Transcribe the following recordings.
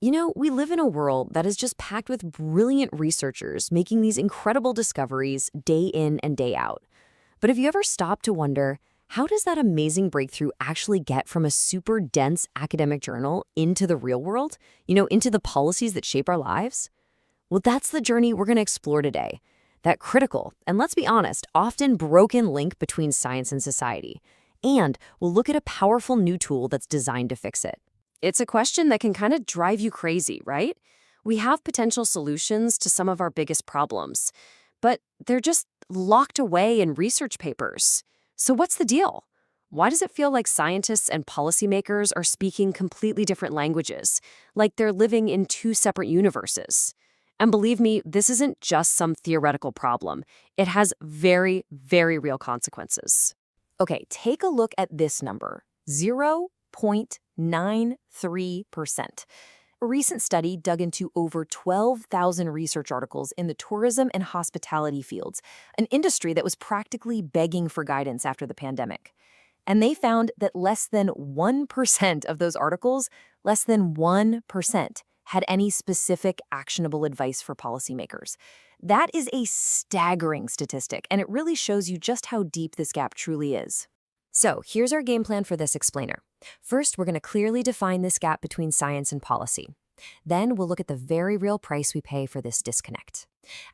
We live in a world that is just packed with brilliant researchers making these incredible discoveries day in and day out. But have you ever stopped to wonder, how does that amazing breakthrough actually get from a super dense academic journal into the real world? Into the policies that shape our lives? Well, that's the journey we're going to explore today. That critical, and let's be honest, often broken link between science and society. And we'll look at a powerful new tool that's designed to fix it. It's a question that can kind of drive you crazy, right? We have potential solutions to some of our biggest problems, but they're just locked away in research papers. So what's the deal? Why does it feel like scientists and policymakers are speaking completely different languages, like they're living in two separate universes? And believe me, this isn't just some theoretical problem. It has very, very real consequences. Okay, take a look at this number, 0.93%. A recent study dug into over 12,000 research articles in the tourism and hospitality fields, an industry that was practically begging for guidance after the pandemic. And they found that less than 1% of those articles, less than 1%, had any specific actionable advice for policymakers. That is a staggering statistic, and it really shows you just how deep this gap truly is. So here's our game plan for this explainer. First, we're going to clearly define this gap between science and policy. Then we'll look at the very real price we pay for this disconnect.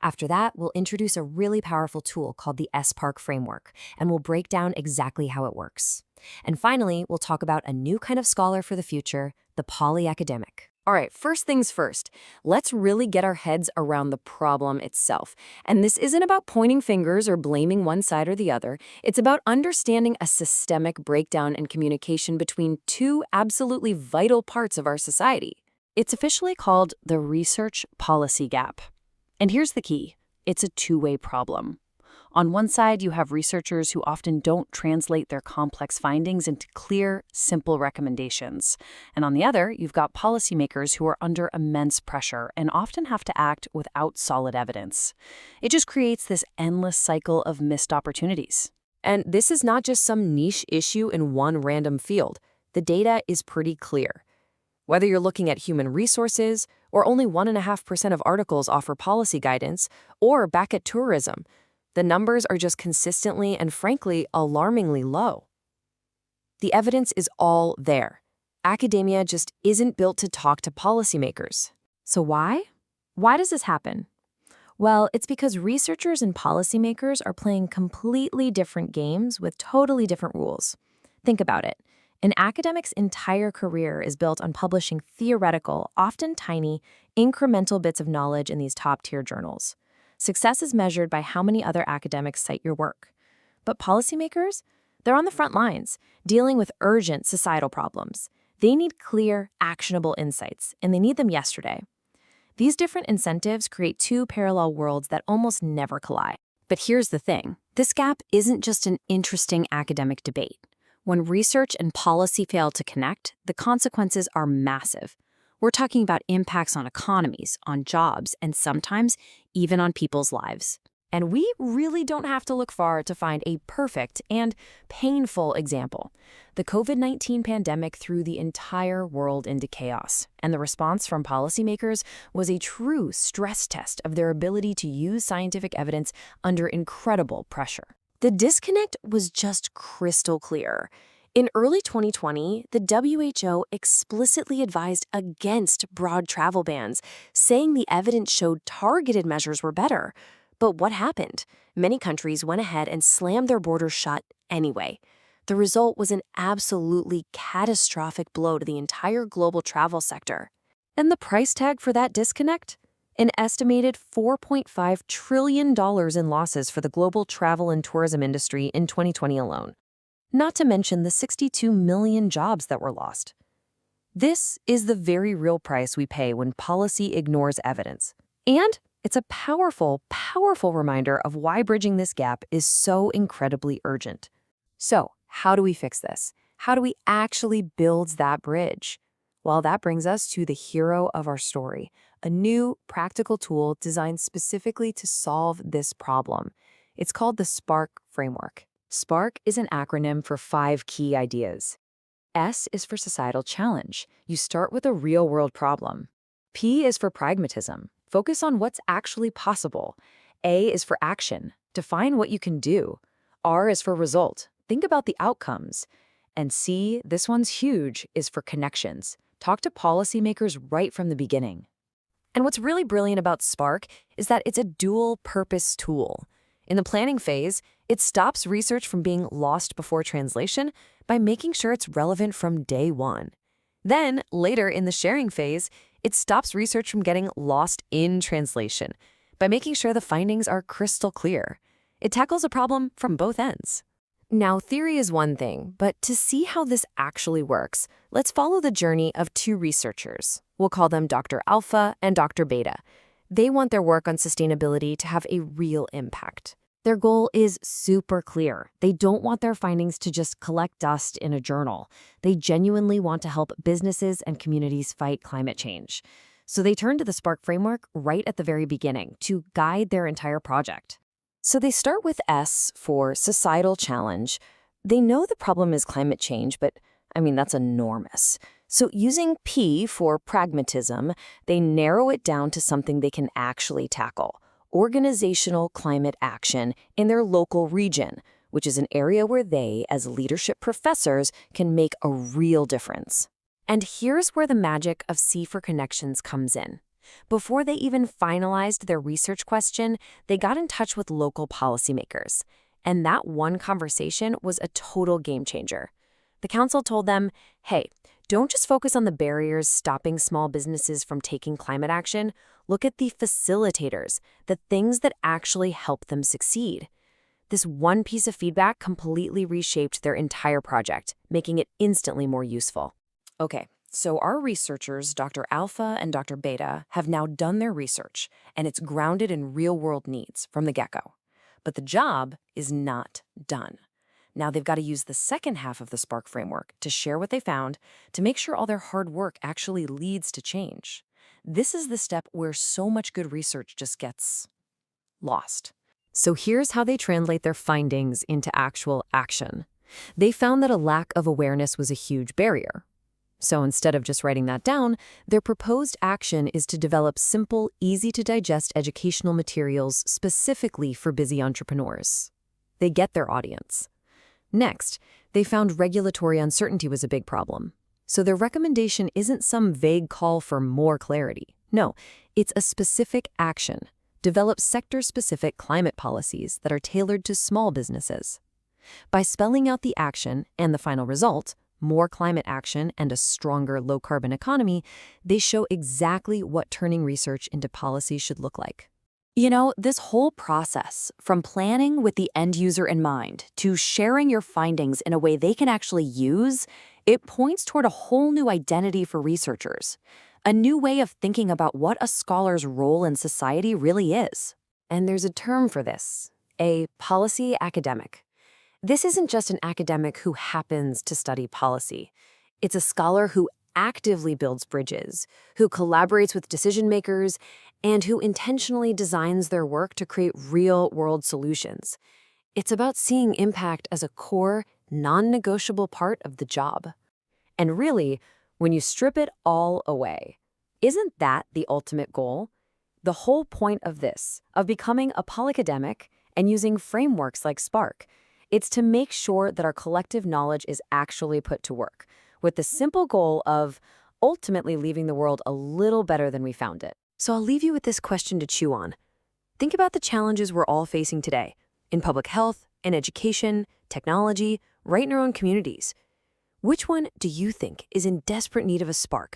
After that, we'll introduce a really powerful tool called the SPARC framework, and we'll break down exactly how it works. And finally, we'll talk about a new kind of scholar for the future, the polyacademic. All right, first things first, let's really get our heads around the problem itself. And this isn't about pointing fingers or blaming one side or the other. It's about understanding a systemic breakdown in communication between two absolutely vital parts of our society. It's officially called the research policy gap. And here's the key. It's a two-way problem. On one side, you have researchers who often don't translate their complex findings into clear, simple recommendations. And on the other, you've got policymakers who are under immense pressure and often have to act without solid evidence. It just creates this endless cycle of missed opportunities. And this is not just some niche issue in one random field. The data is pretty clear. Whether you're looking at human resources, or only 1.5% of articles offer policy guidance, or back at tourism, the numbers are just consistently and frankly alarmingly low. The evidence is all there. Academia just isn't built to talk to policymakers. So why? Why does this happen? Well, it's because researchers and policymakers are playing completely different games with totally different rules. Think about it. An academic's entire career is built on publishing theoretical, often tiny, incremental bits of knowledge in these top-tier journals. Success is measured by how many other academics cite your work. But policymakers? They're on the front lines, dealing with urgent societal problems. They need clear, actionable insights, and they need them yesterday. These different incentives create two parallel worlds that almost never collide. But here's the thing. This gap isn't just an interesting academic debate. When research and policy fail to connect, the consequences are massive. We're talking about impacts on economies, on jobs, and sometimes even on people's lives. And we really don't have to look far to find a perfect and painful example. The COVID-19 pandemic threw the entire world into chaos, and the response from policymakers was a true stress test of their ability to use scientific evidence under incredible pressure. The disconnect was just crystal clear. In early 2020, the WHO explicitly advised against broad travel bans, saying the evidence showed targeted measures were better. But what happened? Many countries went ahead and slammed their borders shut anyway. The result was an absolutely catastrophic blow to the entire global travel sector. And the price tag for that disconnect? An estimated $4.5 trillion in losses for the global travel and tourism industry in 2020 alone. Not to mention the 62 million jobs that were lost. This is the very real price we pay when policy ignores evidence. And it's a powerful, powerful reminder of why bridging this gap is so incredibly urgent. So, how do we fix this? How do we actually build that bridge? Well, that brings us to the hero of our story, a new practical tool designed specifically to solve this problem. It's called the SPARC framework. SPARC is an acronym for 5 key ideas. S is for societal challenge. You start with a real-world problem. P is for pragmatism. Focus on what's actually possible. A is for action. Define what you can do. R is for result. Think about the outcomes. And C, this one's huge, is for connections. Talk to policymakers right from the beginning. And what's really brilliant about SPARC is that it's a dual-purpose tool. In the planning phase, it stops research from being lost before translation by making sure it's relevant from day one. Then, later in the sharing phase, it stops research from getting lost in translation by making sure the findings are crystal clear. It tackles a problem from both ends. Now, theory is one thing, but to see how this actually works, let's follow the journey of two researchers. We'll call them Dr. Alpha and Dr. Beta. They want their work on sustainability to have a real impact. Their goal is super clear. They don't want their findings to just collect dust in a journal. They genuinely want to help businesses and communities fight climate change. So they turn to the SPARC framework right at the very beginning to guide their entire project. So they start with S for societal challenge. They know the problem is climate change, but that's enormous. So using P for pragmatism, they narrow it down to something they can actually tackle: organizational climate action in their local region, which is an area where they, as leadership professors, can make a real difference. And here's where the magic of C for connections comes in. Before they even finalized their research question, they got in touch with local policymakers. And that one conversation was a total game changer. The council told them, hey, don't just focus on the barriers stopping small businesses from taking climate action. Look at the facilitators, the things that actually help them succeed. This one piece of feedback completely reshaped their entire project, making it instantly more useful. Okay, so our researchers, Dr. Alpha and Dr. Beta, have now done their research, and it's grounded in real-world needs from the get-go. But the job is not done. Now they've got to use the second half of the SPARC framework to share what they found, to make sure all their hard work actually leads to change. This is the step where so much good research just gets lost. So here's how they translate their findings into actual action. They found that a lack of awareness was a huge barrier. So instead of just writing that down, their proposed action is to develop simple, easy-to-digest educational materials specifically for busy entrepreneurs. They get their audience. Next, they found regulatory uncertainty was a big problem. So their recommendation isn't some vague call for more clarity. No, it's a specific action. Develop sector-specific climate policies that are tailored to small businesses. By spelling out the action and the final result, more climate action and a stronger low-carbon economy, they show exactly what turning research into policy should look like. This whole process, from planning with the end user in mind to sharing your findings in a way they can actually use, it points toward a whole new identity for researchers, a new way of thinking about what a scholar's role in society really is. And there's a term for this, a policy academic. This isn't just an academic who happens to study policy. It's a scholar who actively builds bridges, who collaborates with decision makers, and who intentionally designs their work to create real-world solutions. It's about seeing impact as a core, non-negotiable part of the job. And really, when you strip it all away, isn't that the ultimate goal? The whole point of this, of becoming a polyacademic and using frameworks like SPARC, it's to make sure that our collective knowledge is actually put to work, with the simple goal of ultimately leaving the world a little better than we found it. So I'll leave you with this question to chew on. Think about the challenges we're all facing today, in public health, in education, technology, right in our own communities. Which one do you think is in desperate need of a SPARC?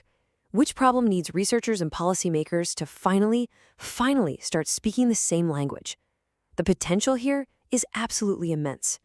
Which problem needs researchers and policymakers to finally start speaking the same language? The potential here is absolutely immense.